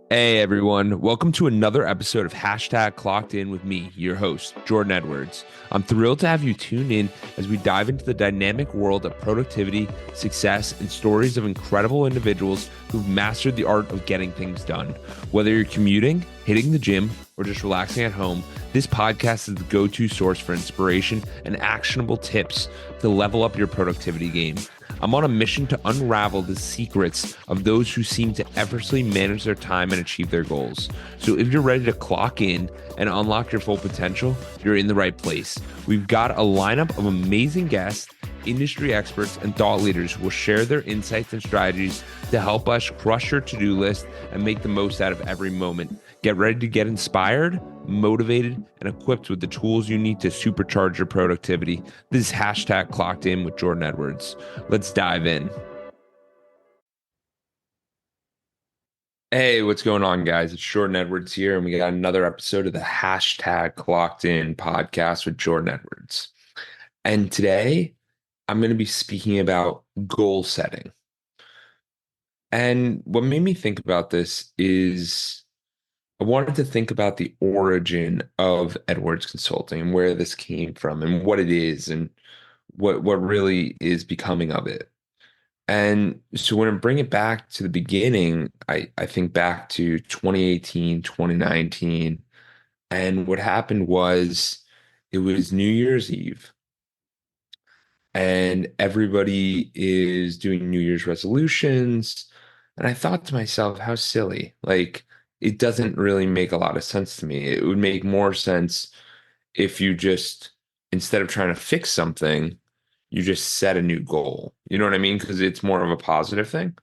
Hey everyone, welcome to another episode of Clockedin with me, your host, Jordan Edwards. I'm thrilled to have you tune in as we dive into the dynamic world of productivity, success, and stories of incredible individuals who've mastered the art of getting things done. Whether you're commuting, hitting the gym, or just relaxing at home, this podcast is the go-to source for inspiration and actionable tips to level up your productivity game. I'm on a mission to unravel the secrets of those who seem to effortlessly manage their time and achieve their goals. So if you're ready to clock in and unlock your full potential, you're in the right place. We've got a lineup of amazing guests, industry experts, and thought leaders who will share their insights and strategies to help us crush your to-do list and make the most out of every moment. Get ready to get inspired, motivated, and equipped with the tools you need to supercharge your productivity. This is Clocked In with Jordan Edwards. Let's dive in. Hey, what's going on, guys? It's Jordan Edwards here, and we got another episode of the Clocked In podcast with Jordan Edwards. And today, I'm going to be speaking about goal setting. And what made me think about this is I wanted to think about the origin of Edwards Consulting and where this came from and what it is and what really is becoming of it. And so when I bring it back to the beginning, I think back to 2018, 2019, and what happened was it was New Year's Eve, and everybody is doing New Year's resolutions. And I thought to myself, how silly. Like, it doesn't really make a lot of sense to me. It would make more sense if you just, instead of trying to fix something, you just set a new goal. You know what I mean? Because it's more of a positive thing.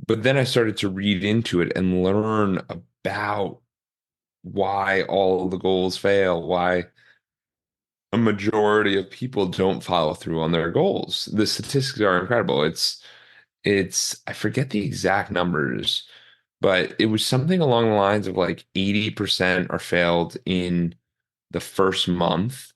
But then I started to read into it and learn about why all of the goals fail, why a majority of people don't follow through on their goals. The statistics are incredible. It's I forget the exact numbers, but it was something along the lines of like 80% are failed in the first month.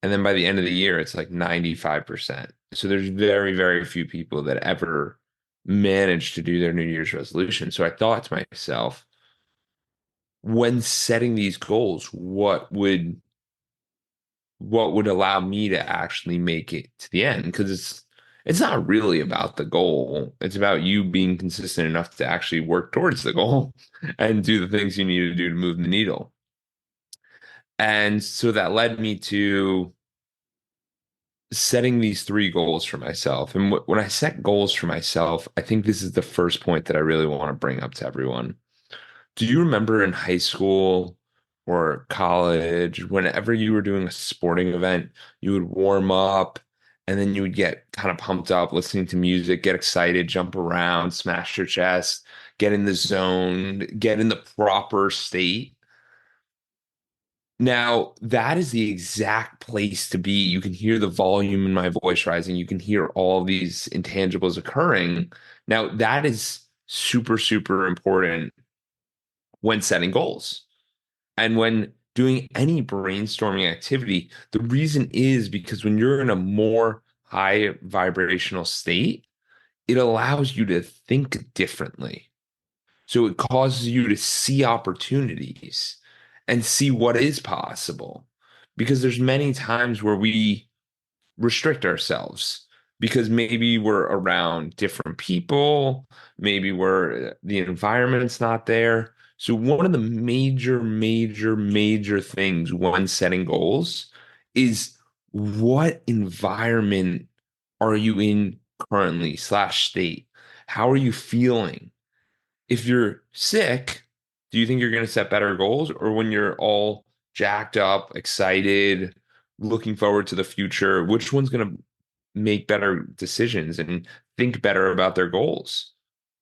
And then by the end of the year, it's like 95%. So there's very, very few people that ever manage to do their New Year's resolution. So I thought to myself, when setting these goals, what would allow me to actually make it to the end? Because it's not really about the goal. It's about you being consistent enough to actually work towards the goal and do the things you need to do to move the needle. And so that led me to setting these three goals for myself. And when I set goals for myself, I think this is the first point that I really want to bring up to everyone. Do you remember in high school or college, whenever you were doing a sporting event, you would warm up and then you would get kind of pumped up listening to music, get excited, jump around, smash your chest, get in the zone, get in the proper state? Now, that is the exact place to be. You can hear the volume in my voice rising. You can hear all these intangibles occurring. Now, that is super, super important when setting goals and when doing any brainstorming activity. The reason is because when you're in a more high vibrational state, it allows you to think differently. So it causes you to see opportunities and see what is possible. Because there's many times where we restrict ourselves because maybe we're around different people, maybe the environment's not there. So one of the major, major, major things when setting goals is what environment are you in currently slash state? How are you feeling? If you're sick, do you think you're going to set better goals? Or when you're all jacked up, excited, looking forward to the future, which one's going to make better decisions and think better about their goals?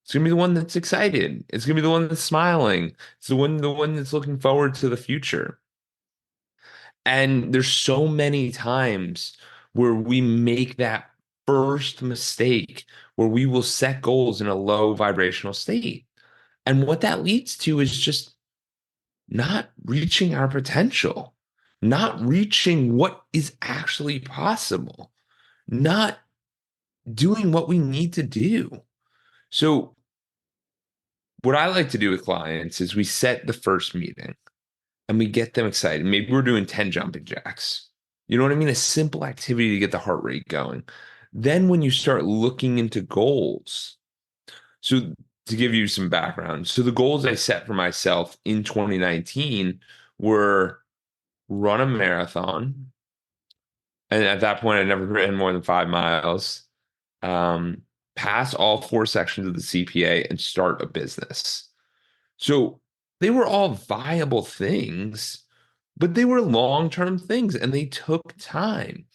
It's going to be the one that's excited. It's going to be the one that's smiling. It's the one that's looking forward to the future. And there's so many times where we make that first mistake where we will set goals in a low vibrational state. And what that leads to is just not reaching our potential, not reaching what is actually possible, not doing what we need to do. So What I like to do with clients is we set the first meeting and we get them excited. Maybe we're doing 10 jumping jacks. You know what I mean? A simple activity to get the heart rate going. Then when you start looking into goals, so to give you some background, so the goals I set for myself in 2019 were run a marathon. And at that point, I'd never ran more than 5 miles, um, pass all four sections of the CPA and start a business. So they were all viable things, but they were long-term things and they took time.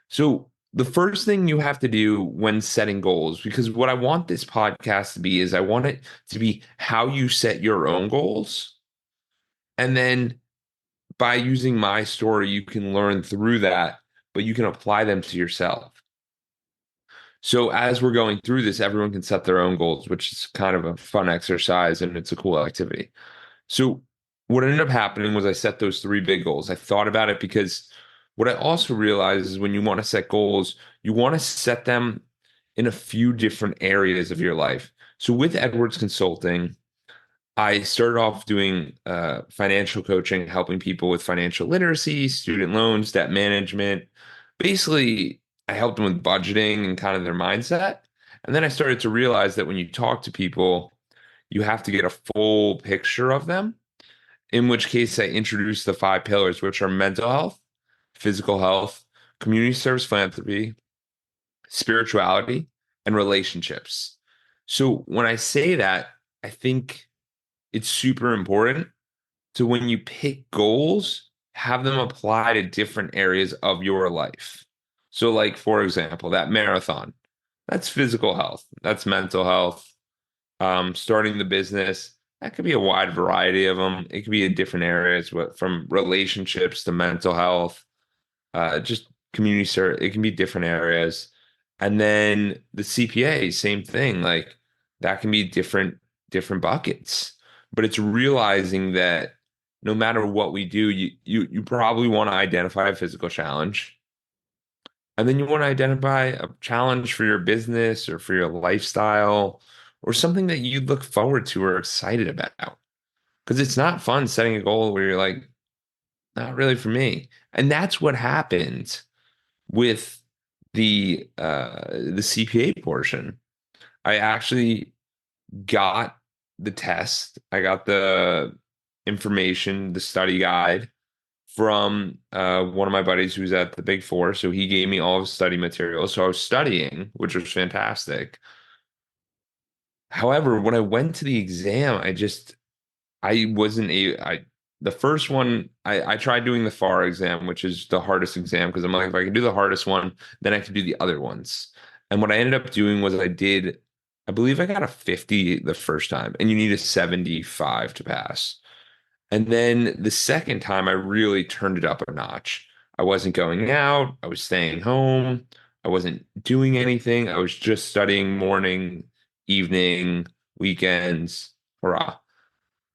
So the first thing you have to do when setting goals, because what I want this podcast to be is I want it to be how you set your own goals. And then by using my story, you can learn through that, but you can apply them to yourself. So as we're going through this, everyone can set their own goals, which is kind of a fun exercise and it's a cool activity. So what ended up happening was I set those three big goals. I thought about it because what I also realized is when you want to set goals, you want to set them in a few different areas of your life. So with Edwards Consulting, I started off doing financial coaching, helping people with financial literacy, student loans, debt management. Basically, I helped them with budgeting and kind of their mindset. And then I started to realize that when you talk to people, you have to get a full picture of them, in which case I introduced the five pillars, which are mental health, physical health, community service philanthropy, spirituality, and relationships. So when I say that, I think it's super important to when you pick goals, have them apply to different areas of your life. So, like, for example, that marathon, that's physical health, that's mental health, starting the business. That could be a wide variety of them. It could be in different areas, from relationships to mental health, just community service. It can be different areas. And then the CPA, same thing. Like that can be different buckets. But it's realizing that no matter what we do, you probably want to identify a physical challenge. And then you want to identify a challenge for your business or for your lifestyle or something that you look forward to or excited about. Because it's not fun setting a goal where you're like, not really for me. And that's what happened with the CPA portion. I actually got the test. I got the information, the study guide from one of my buddies who's at the Big Four. So he gave me all of his study materials. So I was studying, which was fantastic. However, when I went to the exam, I wasn't a I the first one I tried doing the FAR exam, which is the hardest exam, because I'm like, if I can do the hardest one, then I can do the other ones. And what I ended up doing was I believe I got a 50 the first time, and you need a 75 to pass. And then the second time I really turned it up a notch. I wasn't going out, I was staying home, I wasn't doing anything. I was just studying morning, evening, weekends. Hurrah.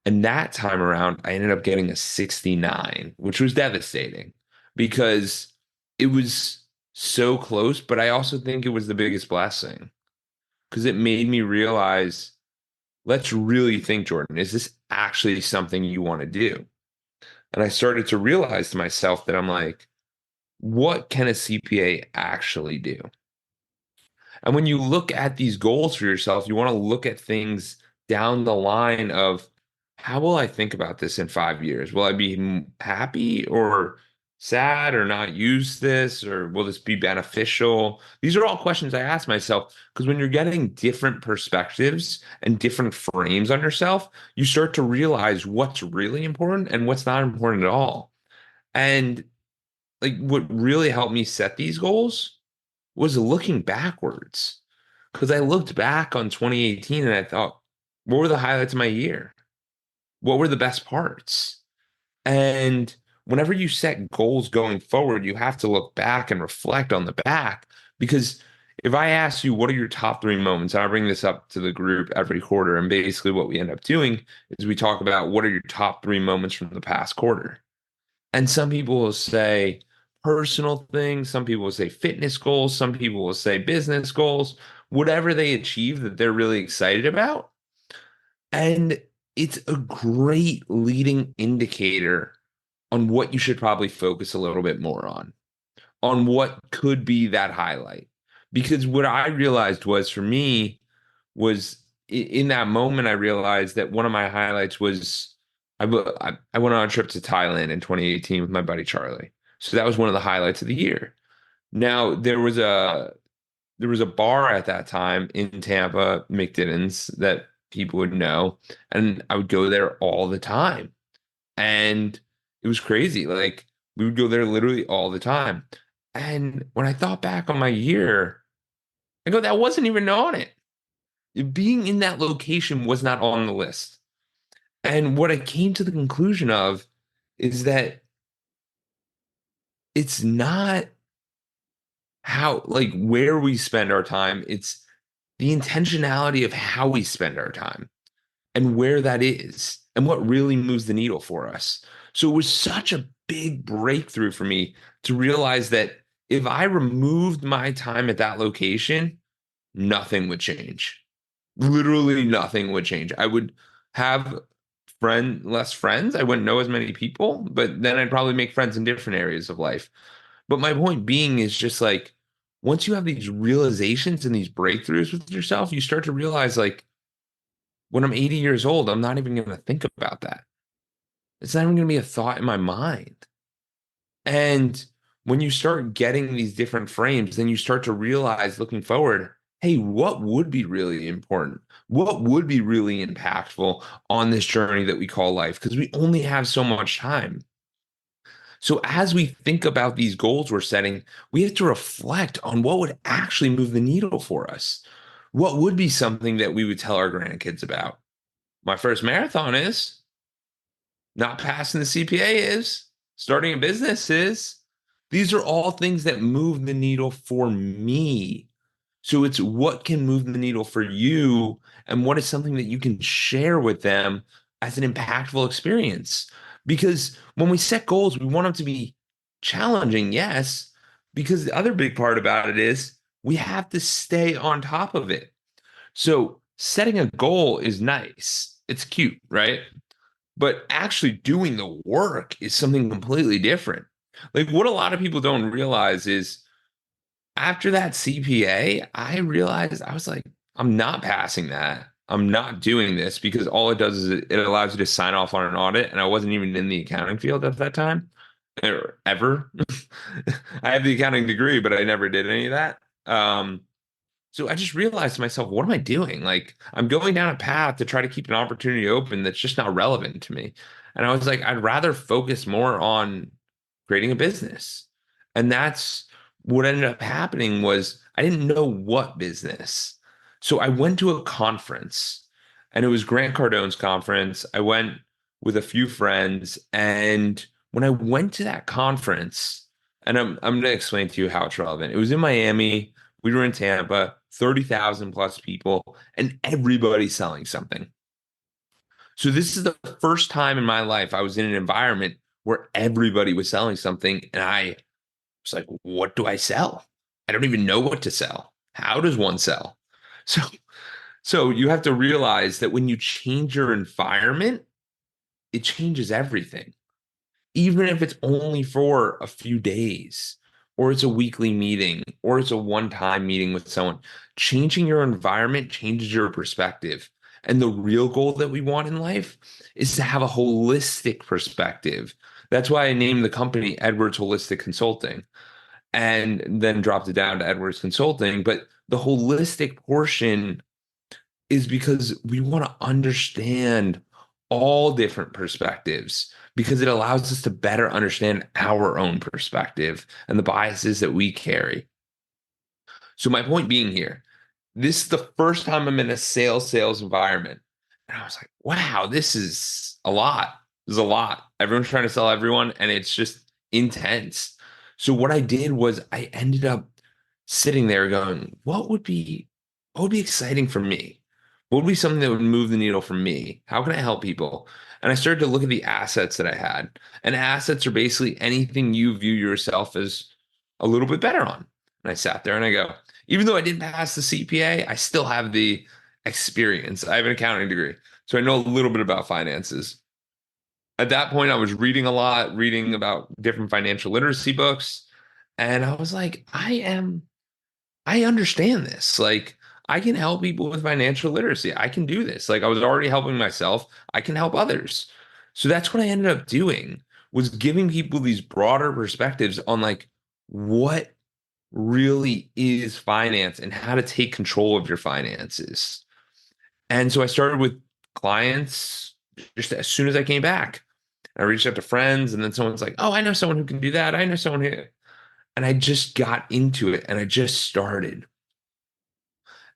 And that time around, I ended up getting a 69, which was devastating because it was so close. But I also think it was the biggest blessing because it made me realize, let's really think, Jordan, is this actually something you want to do? And I started to realize to myself that I'm like, what can a CPA actually do? And when you look at these goals for yourself, you want to look at things down the line of how will I think about this in 5 years? Will I be happy or sad or not use this? Or will this be beneficial? These are all questions I ask myself because when you're getting different perspectives and different frames on yourself, you start to realize what's really important and what's not important at all. And like what really helped me set these goals was looking backwards because I looked back on 2018 and I thought, what were the highlights of my year? What were the best parts? And whenever you set goals going forward, you have to look back and reflect on the back because if I ask you, what are your top three moments? And I bring this up to the group every quarter. And basically, what we end up doing is we talk about what are your top three moments from the past quarter. And some people will say personal things, some people will say fitness goals, some people will say business goals, whatever they achieve that they're really excited about. And it's a great leading indicator on what you should probably focus a little bit more on what could be that highlight. Because what I realized was for me was in that moment, I realized that one of my highlights was I went on a trip to Thailand in 2018 with my buddy Charlie. So that was one of the highlights of the year. Now there was a bar at that time in Tampa, McDinnon's, that people would know, and I would go there all the time. And it was crazy. Like we would go there literally all the time. And when I thought back on my year, I go, that wasn't even on it. Being in that location was not on the list. And what I came to the conclusion of is that it's not how, like, where we spend our time, it's the intentionality of how we spend our time and where that is and what really moves the needle for us. So it was such a big breakthrough for me to realize that if I removed my time at that location, nothing would change. Literally nothing would change. I would have less friends. I wouldn't know as many people, but then I'd probably make friends in different areas of life. But my point being is just like once you have these realizations and these breakthroughs with yourself, you start to realize like when I'm 80 years old, I'm not even going to think about that. It's not even going to be a thought in my mind. And when you start getting these different frames, then you start to realize looking forward, hey, what would be really important? What would be really impactful on this journey that we call life? Because we only have so much time. So as we think about these goals we're setting, we have to reflect on what would actually move the needle for us. What would be something that we would tell our grandkids about? My first marathon is, not passing the CPA is, starting a business is. These are all things that move the needle for me. So it's what can move the needle for you and what is something that you can share with them as an impactful experience. Because when we set goals, we want them to be challenging, yes, because the other big part about it is we have to stay on top of it. So setting a goal is nice. It's cute, right? But actually doing the work is something completely different. Like what a lot of people don't realize is after that CPA, I realized I was like, I'm not passing that. I'm not doing this because all it does is it allows you to sign off on an audit. And I wasn't even in the accounting field at that time or ever. I have the accounting degree, but I never did any of that. So I just realized to myself, what am I doing? Like, I'm going down a path to try to keep an opportunity open that's just not relevant to me. And I was like, I'd rather focus more on creating a business. And that's what ended up happening was I didn't know what business. So I went to a conference and it was Grant Cardone's conference. I went with a few friends. And when I went to that conference, and I'm going to explain to you how it's relevant. It was in Miami. We were in Tampa, 30,000 plus people, and everybody selling something. So this is the first time in my life I was in an environment where everybody was selling something, and I was like, what do I sell? I don't even know what to sell. How does one sell? So so you have to realize that when you change your environment, it changes everything even if it's only for a few days, or it's a weekly meeting, or it's a one-time meeting with someone. Changing your environment changes your perspective. And the real goal that we want in life is to have a holistic perspective. That's why I named the company Edwards Holistic Consulting and then dropped it down to Edwards Consulting. But the holistic portion is because we want to understand all different perspectives because it allows us to better understand our own perspective and the biases that we carry. So my point being here, this is the first time I'm in a sales environment. And I was like, wow, this is a lot. This is a lot. Everyone's trying to sell everyone, and it's just intense. So what I did was I ended up sitting there going, what would be exciting for me? What would be something that would move the needle for me? How can I help people? And I started to look at the assets that I had. And assets are basically anything you view yourself as a little bit better on. And I sat there and I go, even though I didn't pass the CPA, I still have the experience. I have an accounting degree. So I know a little bit about finances. At that point, I was reading a lot, reading about different financial literacy books. And I was like, I understand this. Like, I can help people with financial literacy. I can do this. Like, I was already helping myself. I can help others. So that's what I ended up doing was giving people these broader perspectives on like what really is finance and how to take control of your finances. And so I started with clients just as soon as I came back. I reached out to friends, and then someone's like, "Oh, I know someone who can do that. I know someone who," and I just got into it and I just started.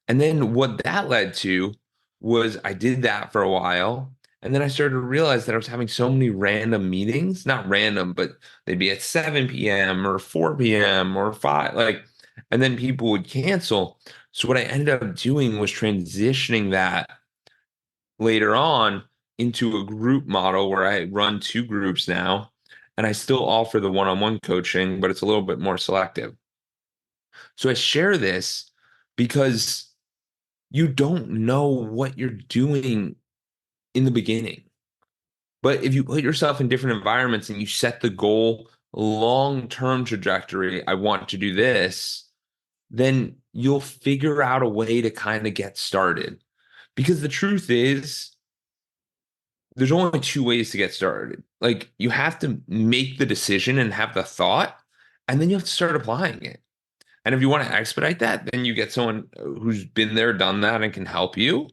And then what that led to was I did that for a while. And then I started to realize that I was having so many random meetings, not random, but they'd be at 7 p.m. or 4 p.m. or 5, like, and then people would cancel. So what I ended up doing was transitioning that later on into a group model where I run two groups now. And I still offer the one-on-one coaching, but it's a little bit more selective. So I share this because you don't know what you're doing in the beginning. But if you put yourself in different environments and you set the goal, long-term trajectory, I want to do this, then you'll figure out a way to kind of get started. Because the truth is, there's only two ways to get started. Like you have to make the decision and have the thought, and then you have to start applying it. And if you want to expedite that, then you get someone who's been there, done that, and can help you,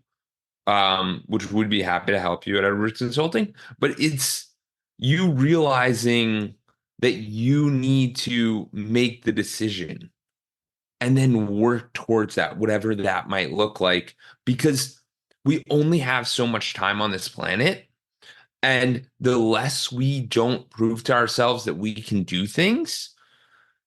which would be happy to help you at Edwards Consulting. But it's you realizing that you need to make the decision and then work towards that, whatever that might look like, because we only have so much time on this planet. And the less we don't prove to ourselves that we can do things,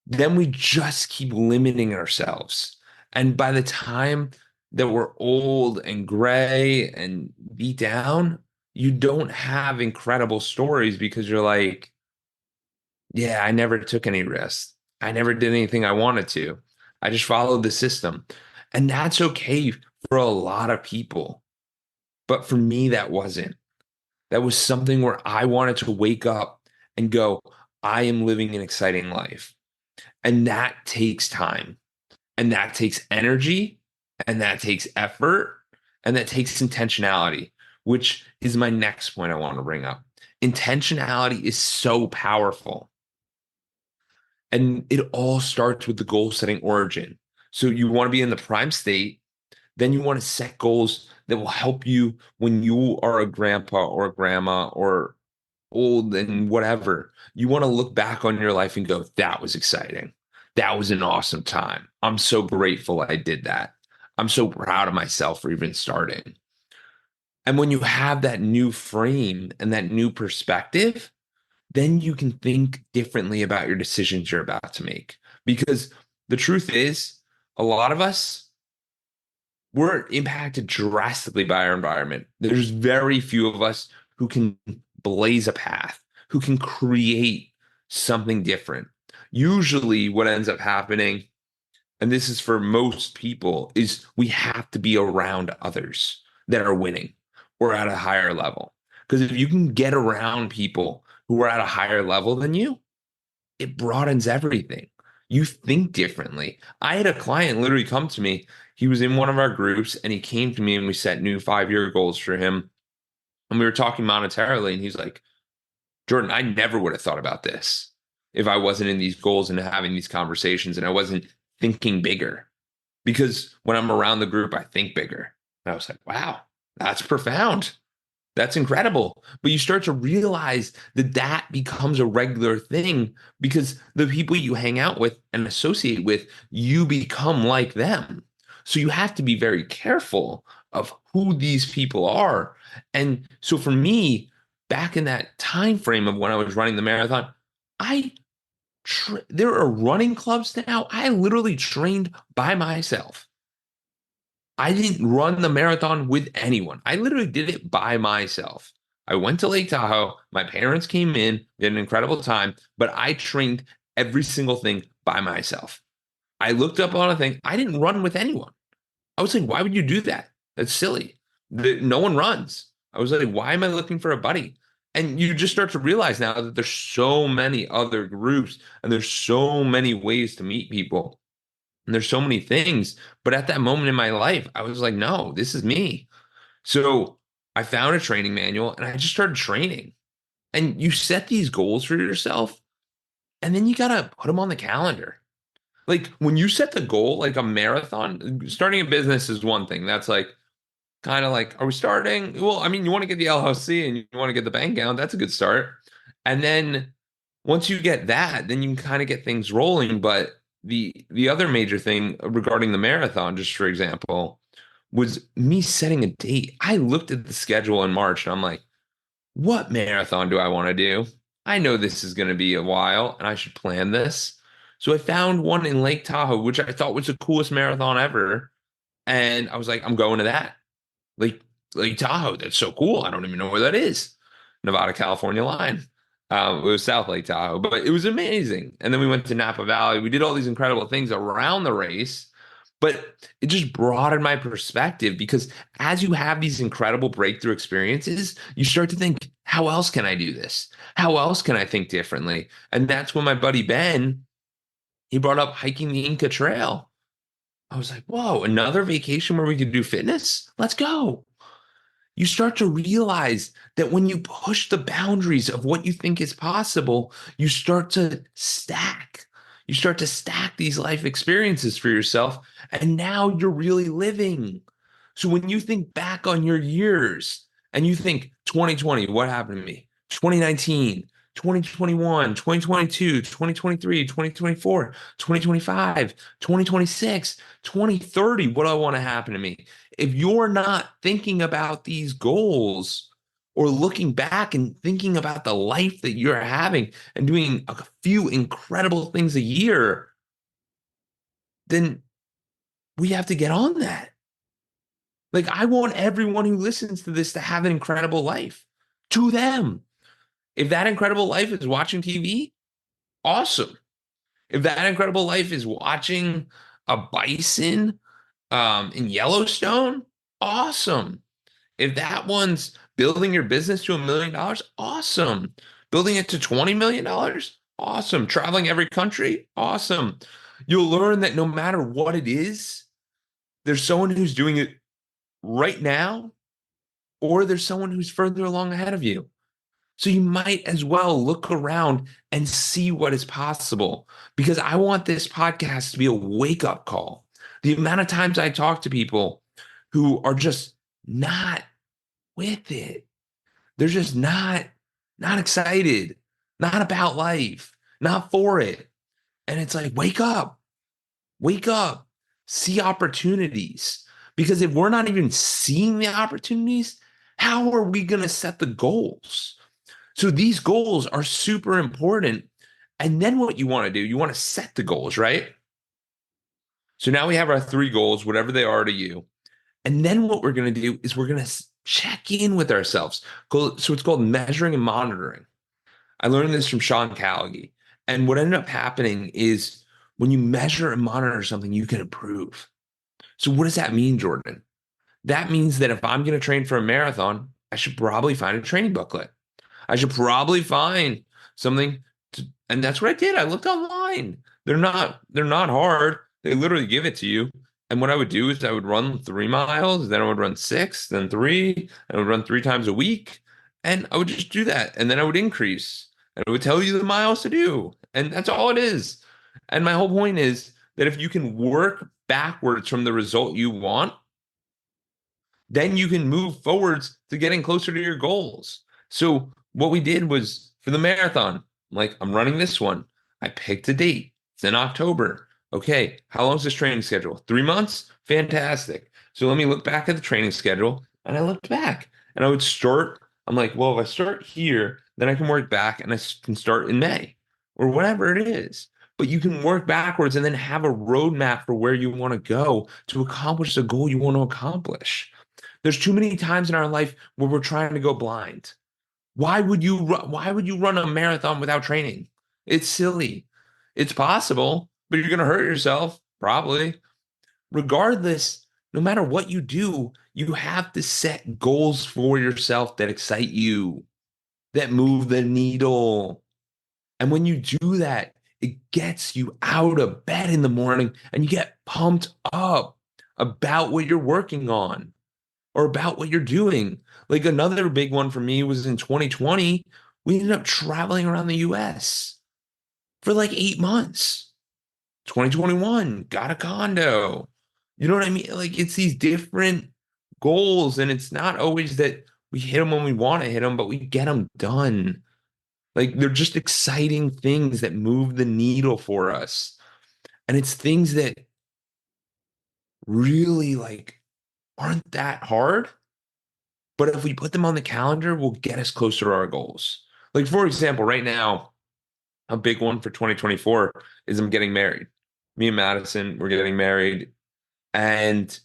then we just keep limiting ourselves. And by the time that we're old and gray and beat down, you don't have incredible stories because you're like, yeah, I never took any risks. I never did anything I wanted to. I just followed the system. And that's okay for a lot of people. But for me, that wasn't. That was something where I wanted to wake up and go, I am living an exciting life. And that takes time, and that takes energy, and that takes effort, and that takes intentionality, which is my next point I want to bring up. Intentionality is so powerful. And it all starts with the goal setting origin. So you want to be in the prime state, then you want to set goals that will help you when you are a grandpa or a grandma or old and whatever. You want to look back on your life and go, that was exciting. That was an awesome time. I'm so grateful I did that. I'm so proud of myself for even starting. And when you have that new frame and that new perspective, then you can think differently about your decisions you're about to make. Because the truth is, a lot of us, we're impacted drastically by our environment. There's very few of us who can blaze a path, who can create something different. Usually, what ends up happening, and this is for most people, is we have to be around others that are winning or at a higher level. Because if you can get around people who are at a higher level than you, it broadens everything. You think differently. I had a client literally come to me. He was in one of our groups and he came to me and we set new 5-year goals for him. And we were talking monetarily, and he's like, Jordan, I never would have thought about this if I wasn't in these goals and having these conversations and I wasn't thinking bigger. Because when I'm around the group, I think bigger. And I was like, wow, that's profound. That's incredible. But you start to realize that that becomes a regular thing because the people you hang out with and associate with, you become like them. So you have to be very careful of who these people are. And so for me, back in that time frame of when I was running the marathon, I there are running clubs now. I literally trained by myself. I didn't run the marathon with anyone. I literally did it by myself. I went to Lake Tahoe. My parents came in, we had an incredible time, but I trained every single thing by myself. I looked up on a thing. I didn't run with anyone. I was like, why would you do that? That's silly. No one runs. I was like, why am I looking for a buddy? And you just start to realize now that there's so many other groups and there's so many ways to meet people and there's so many things. But at that moment in my life, I was like, no, this is me. So I found a training manual and I just started training. And you set these goals for yourself and then you got to put them on the calendar. Like when you set the goal, like a marathon, starting a business is one thing. That's like, kind of like, are we starting? Well, I mean, you want to get the LLC and you want to get the bank account. That's a good start. And then once you get that, then you can kind of get things rolling. But the other major thing regarding the marathon, just for example, was me setting a date. I looked at the schedule in March and I'm like, what marathon do I want to do? I know this is going to be a while and I should plan this. So I found one in Lake Tahoe, which I thought was the coolest marathon ever. And I was like, I'm going to that. Lake Lake Tahoe. That's so cool. I don't even know where that is. Nevada, California line. It was South Lake Tahoe, but it was amazing. And then we went to Napa Valley. We did all these incredible things around the race, but it just broadened my perspective because as you have these incredible breakthrough experiences, you start to think, how else can I do this? How else can I think differently? And that's when my buddy Ben, he brought up hiking the Inca Trail. I was like, whoa, another vacation where we could do fitness? Let's go. You start to realize that when you push the boundaries of what you think is possible, you start to stack. You start to stack these life experiences for yourself, and now you're really living. So when you think back on your years and you think 2020, what happened to me? 2019, 2021, 2022, 2023, 2024, 2025, 2026, 2030, what do I want to happen to me? If you're not thinking about these goals or looking back and thinking about the life that you're having and doing a few incredible things a year, then we have to get on that. Like, I want everyone who listens to this to have an incredible life to them. If that incredible life is watching TV, awesome. If that incredible life is watching a bison in Yellowstone, awesome. If that one's building your business to $1 million, awesome. Building it to $20 million, awesome. Traveling every country, awesome. You'll learn that no matter what it is, there's someone who's doing it right now, or there's someone who's further along ahead of you. So you might as well look around and see what is possible because I want this podcast to be a wake up call. The amount of times I talk to people who are just not with it. They're just not excited, not about life, not for it. And it's like, wake up, see opportunities. Because if we're not even seeing the opportunities, how are we going to set the goals? So these goals are super important. And then what you want to do, you want to set the goals, right? So now we have our three goals, whatever they are to you. And then what we're going to do is we're going to check in with ourselves. So it's called measuring and monitoring. I learned this from Sean Callaghy. And what ended up happening is when you measure and monitor something, you can improve. So what does that mean, Jordan? That means that if I'm going to train for a marathon, I should probably find a training booklet. I should probably find something and that's what I did. I looked online. They're not hard. They literally give it to you. And what I would do is I would run 3 miles, then I would run six, then three, and I would run 3 times a week. And I would just do that. And then I would increase. And it would tell you the miles to do. And that's all it is. And my whole point is that if you can work backwards from the result you want, then you can move forwards to getting closer to your goals. So what we did was for the marathon, like I'm running this one. I picked a date. It's in October. Okay, how long is this training schedule? 3 months? Fantastic. So let me look back at the training schedule. And I looked back and I would start. I'm like, well, if I start here, then I can work back and I can start in May or whatever it is. But you can work backwards and then have a roadmap for where you want to go to accomplish the goal you want to accomplish. There's too many times in our life where we're trying to go blind. Why would you run a marathon without training? It's silly. It's possible, but you're going to hurt yourself probably. Regardless, no matter what you do, you have to set goals for yourself that excite you, that move the needle. And when you do that, it gets you out of bed in the morning and you get pumped up about what you're working on or about what you're doing. Like another big one for me was in 2020, we ended up traveling around the US for like 8 months. 2021, got a condo. You know what I mean? Like it's these different goals, and it's not always that we hit them when we want to hit them, but we get them done. Like they're just exciting things that move the needle for us. And it's things that really like aren't that hard, but if we put them on the calendar, will get us closer to our goals. Like for example, right now, a big one for 2024 is I'm getting married. Me and Madison, we're getting married. And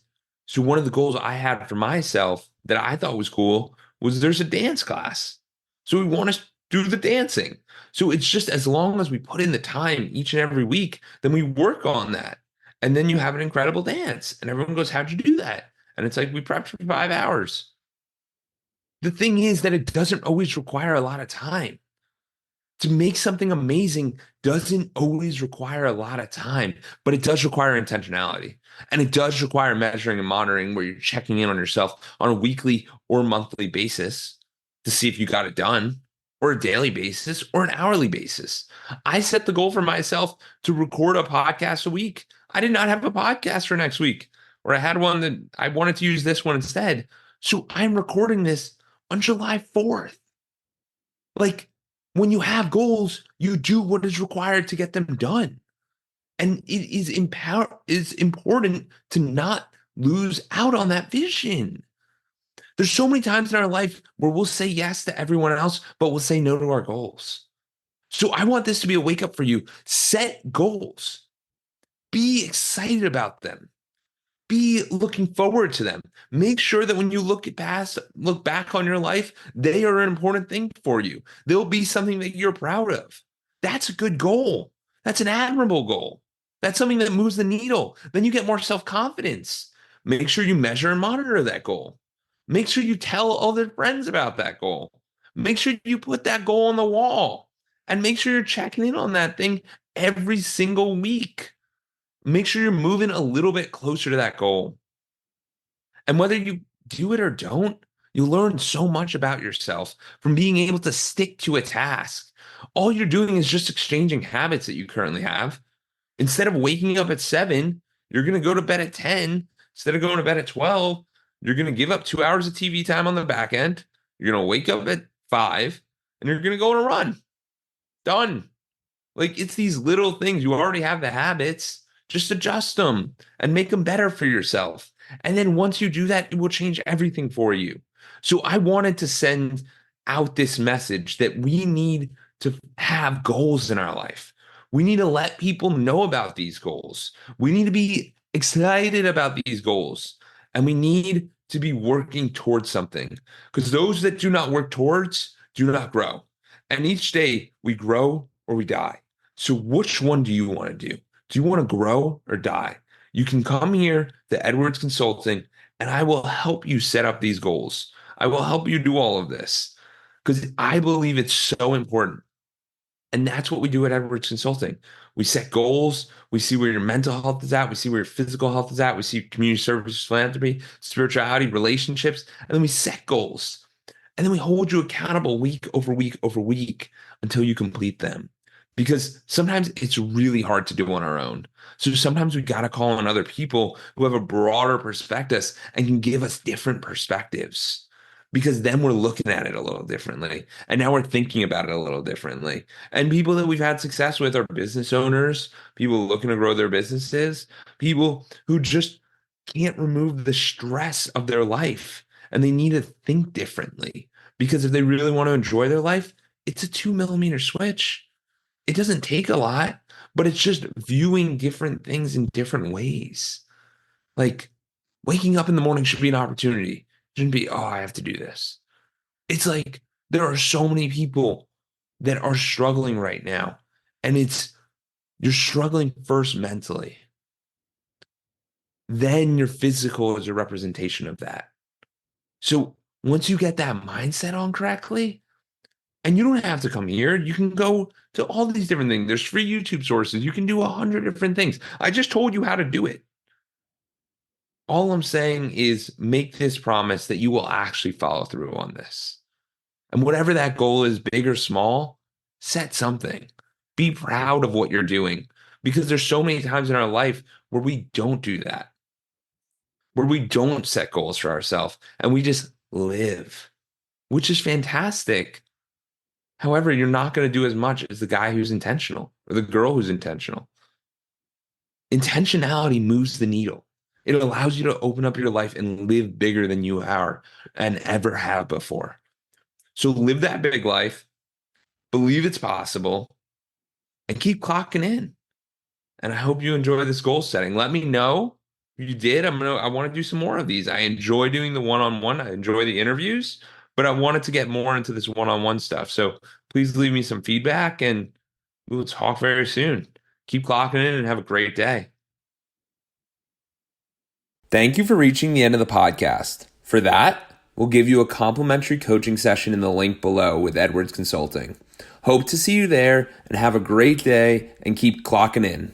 so one of the goals I had for myself that I thought was cool was there's a dance class. So we want to do the dancing. So it's just as long as we put in the time each and every week, then we work on that. And then you have an incredible dance. And everyone goes, how'd you do that? And it's like we prepped for 5 hours. The thing is that it doesn't always require a lot of time to make something amazing doesn't always require a lot of time, but it does require intentionality. And it does require measuring and monitoring where you're checking in on yourself on a weekly or monthly basis to see if you got it done, or a daily basis or an hourly basis. I set the goal for myself to record a podcast a week. I did not have a podcast for next week, or I had one that I wanted to use this one instead. So I'm recording this on July 4th. Like when you have goals, you do what is required to get them done. And is important to not lose out on that vision. There's so many times in our life where we'll say yes to everyone else, but we'll say no to our goals. So I want this to be a wake up for you. Set goals. Be excited about them. Be looking forward to them. Make sure that when you look back on your life, they are an important thing for you. They'll be something that you're proud of. That's a good goal. That's an admirable goal. That's something that moves the needle. Then you get more self-confidence. Make sure you measure and monitor that goal. Make sure you tell other friends about that goal. Make sure you put that goal on the wall and make sure you're checking in on that thing every single week. Make sure you're moving a little bit closer to that goal. And whether you do it or don't, you learn so much about yourself from being able to stick to a task. All you're doing is just exchanging habits that you currently have. Instead of waking up at 7, you're going to go to bed at 10. Instead of going to bed at 12, you're going to give up 2 hours of TV time on the back end. You're going to wake up at 5 and you're going to go on a run. Done. Like it's these little things. You already have the habits. Just adjust them and make them better for yourself. And then once you do that, it will change everything for you. So I wanted to send out this message that we need to have goals in our life. We need to let people know about these goals. We need to be excited about these goals. And we need to be working towards something because those that do not work towards do not grow. And each day we grow or we die. So which one do you want to do? Do you want to grow or die? You can come here to Edwards Consulting and I will help you set up these goals. I will help you do all of this because I believe it's so important. And that's what we do at Edwards Consulting. We set goals. We see where your mental health is at. We see where your physical health is at. We see community service, philanthropy, spirituality, relationships. And then we set goals. And then we hold you accountable week over week over week until you complete them. Because sometimes it's really hard to do on our own. So sometimes we got to call on other people who have a broader perspective and can give us different perspectives. Because then we're looking at it a little differently. And now we're thinking about it a little differently. And people that we've had success with are business owners, people looking to grow their businesses, people who just can't remove the stress of their life and they need to think differently. Because if they really want to enjoy their life, it's a 2 millimeter switch. It doesn't take a lot, but it's just viewing different things in different ways. Like waking up in the morning should be an opportunity. It shouldn't be, oh, I have to do this. It's like there are so many people that are struggling right now. And you're struggling first mentally. then your physical is a representation of that. So once you get that mindset on correctly, and you don't have to come here, you can go to all these different things. There's free YouTube sources. You can do 100 different things. I just told you how to do it. All I'm saying is make this promise that you will actually follow through on this. And whatever that goal is, big or small, set something. Be proud of what you're doing because there's so many times in our life where we don't do that, where we don't set goals for ourselves and we just live, which is fantastic. However, you're not going to do as much as the guy who's intentional or the girl who's intentional. Intentionality moves the needle. It allows you to open up your life and live bigger than you are and ever have before. So live that big life, believe it's possible, and keep clocking in. And I hope you enjoy this goal setting. Let me know if you did. I want to do some more of these. I enjoy doing the one-on-one. I enjoy the interviews, but I wanted to get more into this one-on-one stuff. So please leave me some feedback and we'll talk very soon. Keep clocking in and have a great day. Thank you for reaching the end of the podcast. For that, we'll give you a complimentary coaching session in the link below with Edwards Consulting. Hope to see you there and have a great day and keep clocking in.